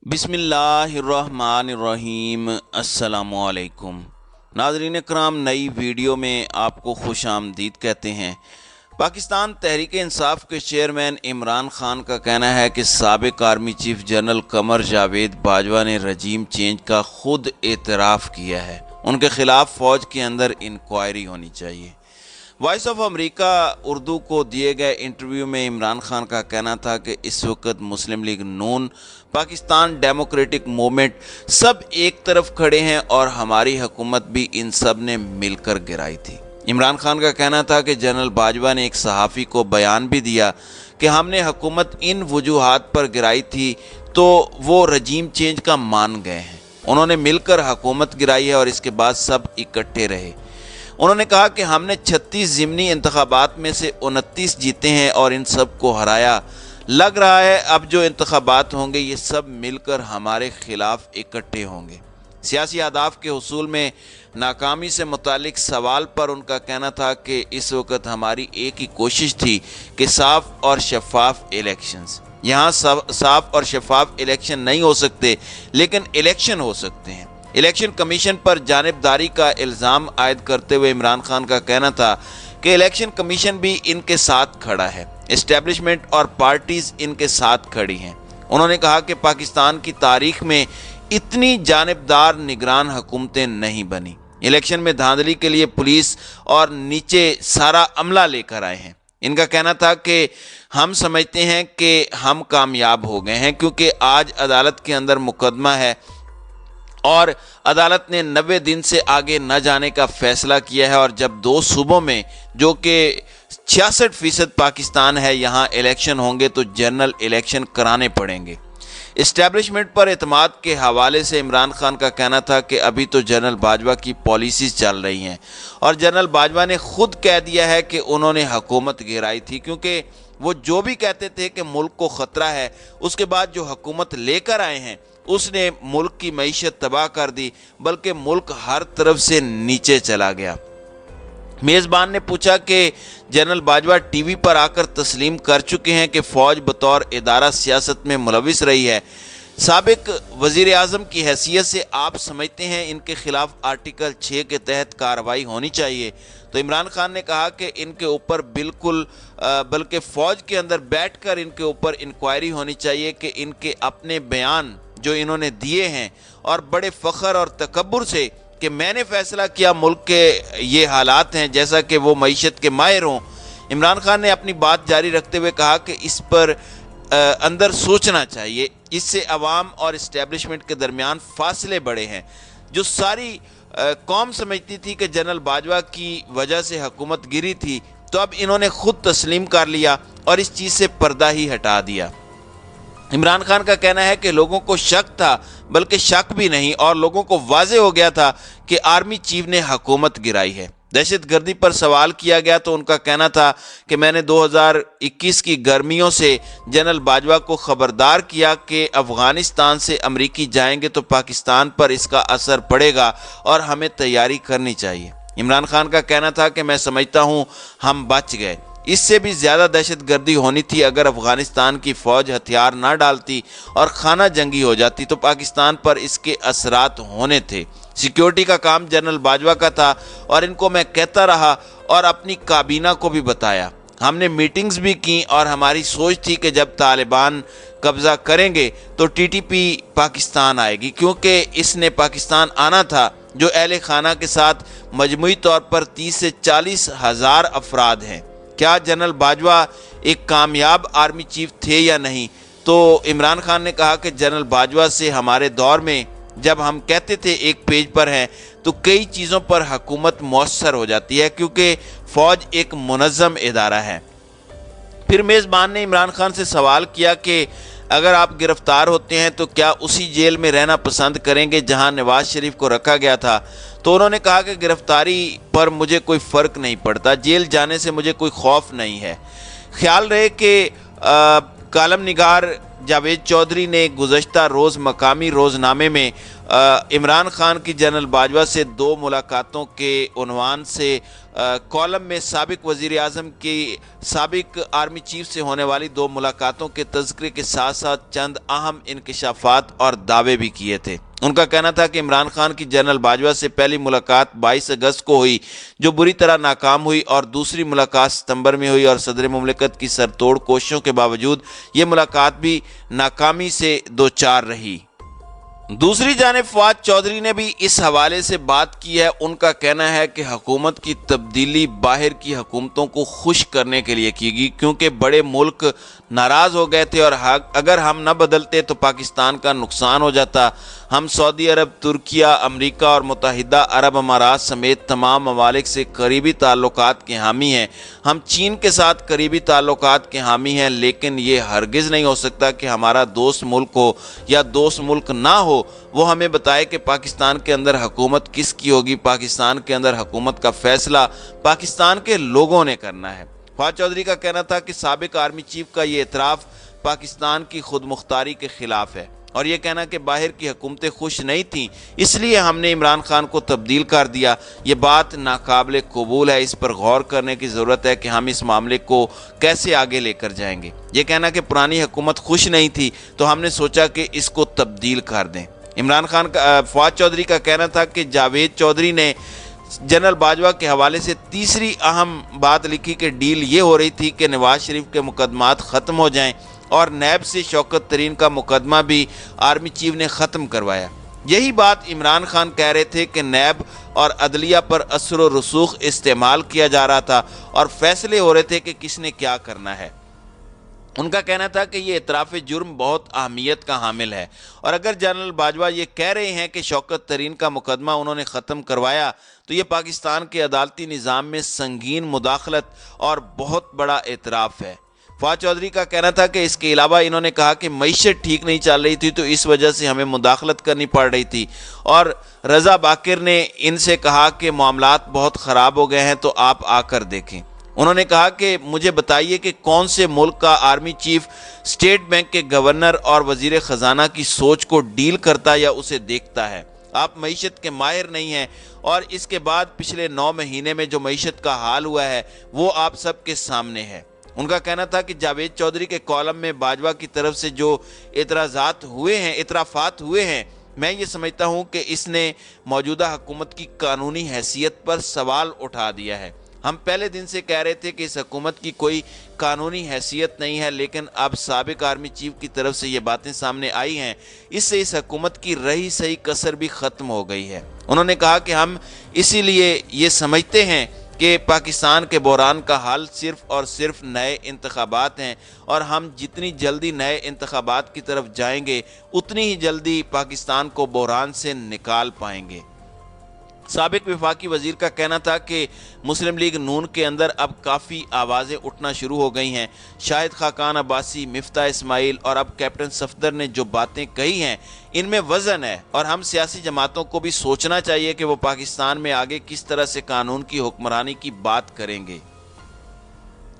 बिस्मिल्लाहिर्रहमानिर्रहीम। अस्सलामुअलैकुम नाज़रीन कराम, नई वीडियो में आपको खुश आमदीद कहते हैं। पाकिस्तान तहरीक इंसाफ के चेयरमैन इमरान खान का कहना है कि साबिक army chief general Qamar Javed Bajwa ने रजीम चेंज का खुद एतराफ़ किया है। उनके खिलाफ फ़ौज के अंदर इंक्वायरी होनी चाहिए। वॉइस ऑफ अमेरिका उर्दू को दिए गए इंटरव्यू में इमरान खान का कहना था कि इस वक्त मुस्लिम लीग नून, पाकिस्तान डेमोक्रेटिक मूवमेंट सब एक तरफ खड़े हैं और हमारी हुकूमत भी इन सब ने मिलकर गिराई थी। इमरान खान का कहना था कि जनरल बाजवा ने एक सहाफ़ी को बयान भी दिया कि हमने हुकूमत इन वजूहात पर गिराई थी तो वो रजीम चेंज का मान गए हैं। उन्होंने मिलकर हुकूमत गिराई है और इसके बाद सब इकट्ठे रहे। उन्होंने कहा कि हमने 36 ज़िमनी इंतखाबात में से 29 जीते हैं और इन सब को हराया। लग रहा है अब जो इंतखाबात होंगे ये सब मिलकर हमारे खिलाफ इकट्ठे होंगे। सियासी अहदाफ के हुसूल में नाकामी से मुतालिक सवाल पर उनका कहना था कि इस वक्त हमारी एक ही कोशिश थी कि साफ़ और शफाफ इलेक्शंस। यहाँ साफ़ और शफाफ इलेक्शन नहीं हो सकते लेकिन इलेक्शन हो सकते हैं। इलेक्शन कमीशन पर जानिबदारी का इल्ज़ाम आयद करते हुए इमरान खान का कहना था कि इलेक्शन कमीशन भी इनके साथ खड़ा है, इस्टेब्लिशमेंट और पार्टीज़ इनके साथ खड़ी हैं। उन्होंने कहा कि पाकिस्तान की तारीख में इतनी जानिबदार निगरान हुकूमतें नहीं बनी। इलेक्शन में धांधली के लिए पुलिस और नीचे सारा अमला लेकर आए हैं। इनका कहना था कि हम समझते हैं कि हम कामयाब हो गए हैं क्योंकि आज अदालत के अंदर मुकदमा है और अदालत ने 90 दिन से आगे न जाने का फैसला किया है। और जब दो सूबों में जो कि 66% पाकिस्तान है यहाँ इलेक्शन होंगे तो जनरल इलेक्शन कराने पड़ेंगे। इस्टेब्लिशमेंट पर एतमाद के हवाले से इमरान खान का कहना था कि अभी तो जनरल बाजवा की पॉलिसीज़ चल रही हैं और जनरल बाजवा ने खुद कह दिया है कि उन्होंने हुकूमत गिराई थी क्योंकि वो जो भी कहते थे कि मुल्क को ख़तरा है, उसके बाद जो हुकूमत लेकर आए हैं उसने मुल्क की मईशत तबाह कर दी, बल्कि मुल्क हर तरफ से नीचे चला गया। मेज़बान ने पूछा कि जनरल बाजवा टीवी पर आकर तस्लीम कर चुके हैं कि फ़ौज बतौर इदारा सियासत में मुलविस रही है। साबिक वज़ीर आज़म की हैसियत से आप समझते हैं इनके खिलाफ आर्टिकल 6 के तहत कार्रवाई होनी चाहिए। तो इमरान खान ने कहा कि इनके ऊपर बिल्कुल बल्कि फ़ौज के अंदर बैठकर इनके ऊपर इंक्वायरी होनी चाहिए कि इनके अपने बयान जो इन्होंने दिए हैं और बड़े फ़ख्र और तकब्बुर से कि मैंने फ़ैसला किया मुल्क के ये हालात हैं, जैसा कि वो मईशत के माहिर हों। इमरान खान ने अपनी बात जारी रखते हुए कहा कि इस पर अंदर सोचना चाहिए। इससे अवाम और इस्टेब्लिशमेंट के दरमियान फासले बढ़े हैं। जो सारी कौम समझती थी कि जनरल बाजवा की वजह से हुकूमत गिरी थी, तो अब इन्होंने खुद तस्लीम कर लिया और इस चीज़ से पर्दा ही हटा दिया। इमरान खान का कहना है कि लोगों को शक था, बल्कि शक भी नहीं, और लोगों को वाज़े हो गया था कि आर्मी चीफ ने हुकूमत गिराई है। दहशत गर्दी पर सवाल किया गया तो उनका कहना था कि मैंने 2021 की गर्मियों से जनरल बाजवा को ख़बरदार किया कि अफ़गानिस्तान से अमरीकी जाएंगे तो पाकिस्तान पर इसका असर पड़ेगा और हमें तैयारी करनी चाहिए। इमरान खान का कहना था कि मैं समझता हूँ हम बच गए। इससे भी ज़्यादा दहशत गर्दी होनी थी अगर अफ़गानिस्तान की फ़ौज हथियार ना डालती और खाना जंगी हो जाती तो पाकिस्तान पर इसके असरात होने थे। सिक्योरिटी का काम जनरल बाजवा का था और इनको मैं कहता रहा और अपनी काबीना को भी बताया। हमने मीटिंग्स भी की और हमारी सोच थी कि जब तालिबान कब्ज़ा करेंगे तो टीटीपी पाकिस्तान आएगी, क्योंकि इसने पाकिस्तान आना था जो अहले खाना के साथ मजमूई तौर पर 30 से 40 हज़ार अफराद हैं। क्या जनरल बाजवा एक कामयाब आर्मी चीफ थे या नहीं? तो इमरान खान ने कहा कि जनरल बाजवा से हमारे दौर में जब हम कहते थे एक पेज पर हैं तो कई चीज़ों पर हुकूमत मौसर हो जाती है, क्योंकि फ़ौज एक मुनज़्ज़म इदारा है। फिर मेज़बान ने इमरान खान से सवाल किया कि अगर आप गिरफ़्तार होते हैं तो क्या उसी जेल में रहना पसंद करेंगे जहां नवाज शरीफ को रखा गया था? तो उन्होंने कहा कि गिरफ़्तारी पर मुझे कोई फ़र्क नहीं पड़ता, जेल जाने से मुझे कोई खौफ नहीं है। ख्याल रहे कि कालम निगार जावेद चौधरी ने गुज़श्ता रोज़ मकामी रोज़नामे में इमरान खान की जनरल बाजवा से 2 मुलाकातों के उन्वान से कॉलम में साबिक वज़ीर आज़म की साबिक आर्मी चीफ से होने वाली 2 मुलाकातों के तज़किरे के साथ साथ चंद अहम इंकशाफात और दावे भी किए थे। उनका कहना था कि इमरान खान की जनरल बाजवा से पहली मुलाकात 22 अगस्त को हुई, जो बुरी तरह नाकाम हुई, और दूसरी मुलाकात सितंबर में हुई और सदर मुमलिकत की सरतोड़ कोशिशों के बावजूद ये मुलाकात भी नाकामी से दोचार रही। दूसरी जानिब फवाद चौधरी ने भी इस हवाले से बात की है। उनका कहना है कि हुकूमत की तब्दीली बाहर की हुकूमतों को खुश करने के लिए की गई, क्योंकि बड़े मुल्क नाराज़ हो गए थे और अगर हम न बदलते तो पाकिस्तान का नुकसान हो जाता। हम सऊदी अरब, तुर्किया, अमेरिका और मुत्तहिदा अरब अमारात समेत तमाम ममालिक से करीबी ताल्लुकात के हामी हैं। हम चीन के साथ करीबी ताल्लुकात के हामी हैं, लेकिन ये हरगिज़ नहीं हो सकता कि हमारा दोस्त मुल्क हो या दोस्त मुल्क ना हो वो हमें बताए कि पाकिस्तान के अंदर हुकूमत किसकी होगी। पाकिस्तान के अंदर हुकूमत का फैसला पाकिस्तान के लोगों ने करना है। फवाद चौधरी का कहना था कि साबिक आर्मी चीफ का ये एतराफ़ पाकिस्तान की खुद मुख्तारी के ख़िलाफ़ है और ये कहना कि बाहर की हुकूमतें खुश नहीं थीं, इसलिए हमने इमरान खान को तब्दील कर दिया, ये बात नाकाबिल कबूल है। इस पर गौर करने की ज़रूरत है कि हम इस मामले को कैसे आगे लेकर जाएंगे। ये कहना कि पुरानी हुकूमत खुश नहीं थी तो हमने सोचा कि इसको तब्दील कर दें। इमरान खान का फवाद चौधरी का कहना था कि जावेद चौधरी ने जनरल बाजवा के हवाले से तीसरी अहम बात लिखी कि डील ये हो रही थी कि नवाज शरीफ के मुकदमात ख़त्म हो जाएं और नैब से शौकत तरीन का मुकदमा भी आर्मी चीफ ने ख़त्म करवाया। यही बात इमरान खान कह रहे थे कि नैब और अदलिया पर असर व रसूख इस्तेमाल किया जा रहा था और फैसले हो रहे थे कि किसने क्या करना है। उनका कहना था कि ये इतराफ़ जुर्म बहुत अहमियत का हामिल है और अगर जनरल बाजवा ये कह रहे हैं कि शौकत तरीन का मुकदमा उन्होंने ख़त्म करवाया तो ये पाकिस्तान के अदालती निज़ाम में संगीन मुदाखलत और बहुत बड़ा एतराफ़ है। फवाद चौधरी का कहना था कि इसके अलावा इन्होंने कहा कि मईशत ठीक नहीं चल रही थी तो इस वजह से हमें मुदाखलत करनी पड़ रही थी और रज़ा बाकिर ने इनसे कहा कि मामलात बहुत ख़राब हो गए हैं तो आप आकर देखें। उन्होंने कहा कि मुझे बताइए कि कौन से मुल्क का आर्मी चीफ स्टेट बैंक के गवर्नर और वजीर ख़जाना की सोच को डील करता या उसे देखता है। आप मईशत के माहिर नहीं हैं और इसके बाद पिछले 9 महीने में जो मईशत का हाल हुआ है वो आप सबके सामने है। उनका कहना था कि जावेद चौधरी के कॉलम में बाजवा की तरफ से जो इतराफ़ात हुए हैं, मैं ये समझता हूँ कि इसने मौजूदा हुकूमत की कानूनी हैसियत पर सवाल उठा दिया है। हम पहले दिन से कह रहे थे कि इस हुकूमत की कोई कानूनी हैसियत नहीं है, लेकिन अब साबिक आर्मी चीफ की तरफ से ये बातें सामने आई हैं, इससे इस हुकूमत की रही सही कसर भी ख़त्म हो गई है। उन्होंने कहा कि हम इसीलिए ये समझते हैं कि पाकिस्तान के बहरान का हल सिर्फ़ और सिर्फ नए इंतखाबात हैं और हम जितनी जल्दी नए इंतखाबात की तरफ जाएंगे उतनी ही जल्दी पाकिस्तान को बहरान से निकाल पाएंगे। साबिक वफाकी वजीर का कहना था कि मुस्लिम लीग नून के अंदर अब काफ़ी आवाज़ें उठना शुरू हो गई हैं। शाहिद खाकान अब्बासी, मिफ्ता इस्माइल और अब कैप्टन सफदर ने जो बातें कही हैं इनमें वज़न है और हम सियासी जमातों को भी सोचना चाहिए कि वो पाकिस्तान में आगे किस तरह से कानून की हुक्मरानी की बात करेंगे।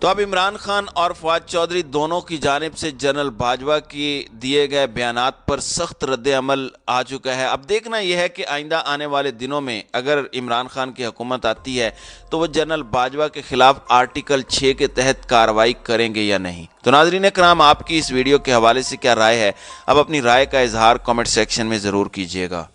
तो अब इमरान खान और फवाद चौधरी दोनों की जानिब से जनरल बाजवा के दिए गए बयानात पर सख्त रद्द अमल आ चुका है। अब देखना यह है कि आइंदा आने वाले दिनों में अगर इमरान खान की हुकूमत आती है तो वो जनरल बाजवा के ख़िलाफ़ आर्टिकल 6 के तहत कार्रवाई करेंगे या नहीं। तो नाज़रीन इकराम, आपकी इस वीडियो के हवाले से क्या राय है? अब अपनी राय का इजहार कमेंट सेक्शन में ज़रूर कीजिएगा।